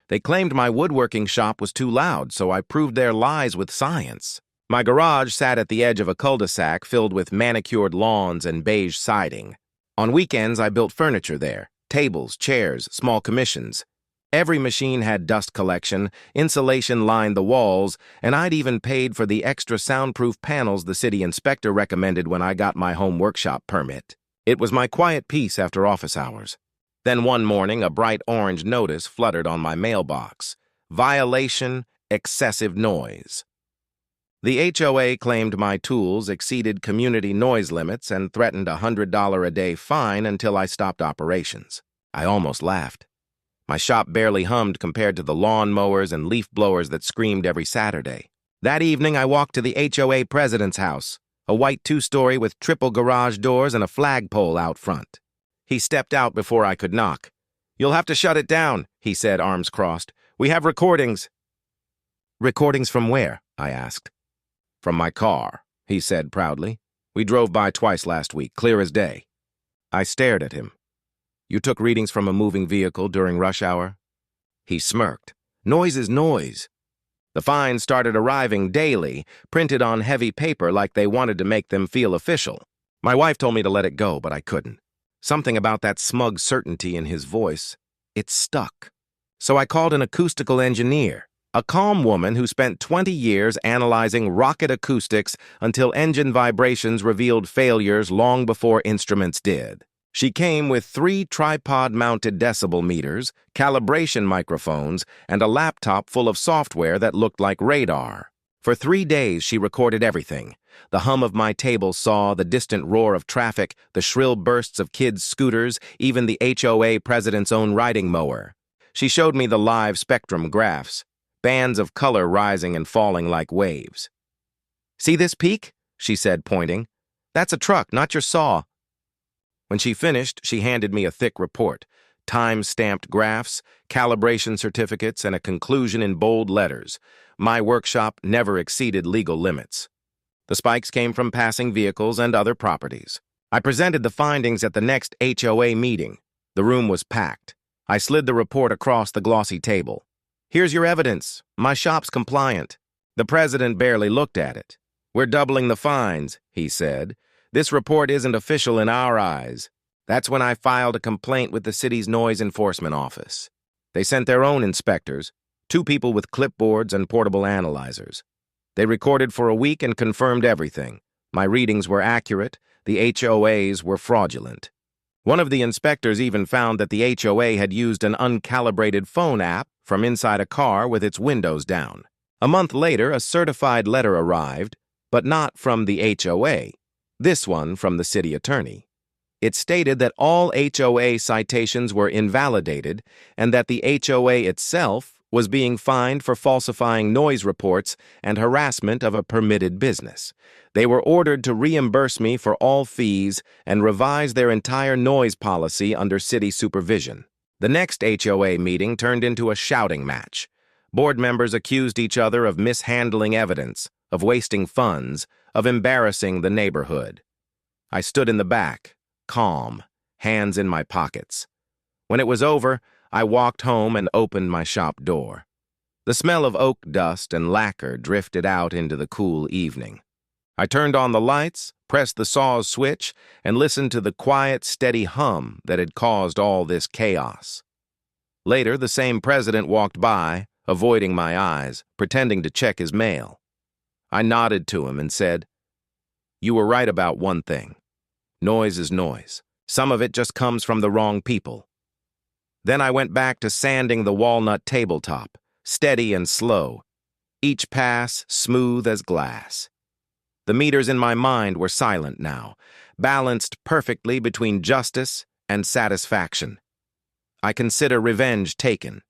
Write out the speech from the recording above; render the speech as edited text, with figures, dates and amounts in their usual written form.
They claimed my woodworking shop was too loud, so I proved their lies with science. My garage sat at the edge of a cul-de-sac filled with manicured lawns and beige siding. On weekends, I built furniture there, tables, chairs, small commissions. Every machine had dust collection, insulation lined the walls, and I'd even paid for the extra soundproof panels the city inspector recommended when I got my home workshop permit. It was my quiet peace after office hours. Then one morning, a bright orange notice fluttered on my mailbox. Violation, excessive noise. The HOA claimed my tools exceeded community noise limits and threatened a $100 a day fine until I stopped operations. I almost laughed. My shop barely hummed compared to the lawn mowers and leaf blowers that screamed every Saturday. That evening, I walked to the HOA president's house, a white two-story with triple garage doors and a flagpole out front. He stepped out before I could knock. "You'll have to shut it down," he said, arms crossed. "We have recordings." "Recordings from where?" I asked. "From my car," he said proudly. "We drove by twice last week, clear as day." I stared at him. "You took readings from a moving vehicle during rush hour?" He smirked. "Noise is noise." The fines started arriving daily, printed on heavy paper like they wanted to make them feel official. My wife told me to let it go, but I couldn't. Something about that smug certainty in his voice. It stuck. So I called an acoustical engineer, a calm woman who spent 20 years analyzing rocket acoustics until engine vibrations revealed failures long before instruments did. She came with 3 tripod-mounted decibel meters, calibration microphones, and a laptop full of software that looked like radar. For 3 days, she recorded everything. The hum of my table saw, the distant roar of traffic, the shrill bursts of kids' scooters, even the HOA president's own riding mower. She showed me the live spectrum graphs, bands of color rising and falling like waves. "See this peak?" she said, pointing. "That's a truck, not your saw." When she finished, she handed me a thick report, time-stamped graphs, calibration certificates, and a conclusion in bold letters. My workshop never exceeded legal limits. The spikes came from passing vehicles and other properties. I presented the findings at the next HOA meeting. The room was packed. I slid the report across the glossy table. "Here's your evidence. My shop's compliant." The president barely looked at it. "We're doubling the fines," he said. "This report isn't official in our eyes." That's when I filed a complaint with the city's noise enforcement office. They sent their own inspectors, 2 people with clipboards and portable analyzers. They recorded for a week and confirmed everything. My readings were accurate. The HOAs were fraudulent. One of the inspectors even found that the HOA had used an uncalibrated phone app from inside a car with its windows down. A month later, a certified letter arrived, but not from the HOA. This one from the city attorney. It stated that all HOA citations were invalidated and that the HOA itself was being fined for falsifying noise reports and harassment of a permitted business. They were ordered to reimburse me for all fees and revise their entire noise policy under city supervision. The next HOA meeting turned into a shouting match. Board members accused each other of mishandling evidence, of wasting funds, of embarrassing the neighborhood. I stood in the back, calm, hands in my pockets. When it was over, I walked home and opened my shop door. The smell of oak dust and lacquer drifted out into the cool evening. I turned on the lights, pressed the saw's switch, and listened to the quiet, steady hum that had caused all this chaos. Later, the same president walked by, avoiding my eyes, pretending to check his mail. I nodded to him and said, "You were right about one thing. Noise is noise. Some of it just comes from the wrong people." Then I went back to sanding the walnut tabletop, steady and slow, each pass smooth as glass. The meters in my mind were silent now, balanced perfectly between justice and satisfaction. I consider revenge taken.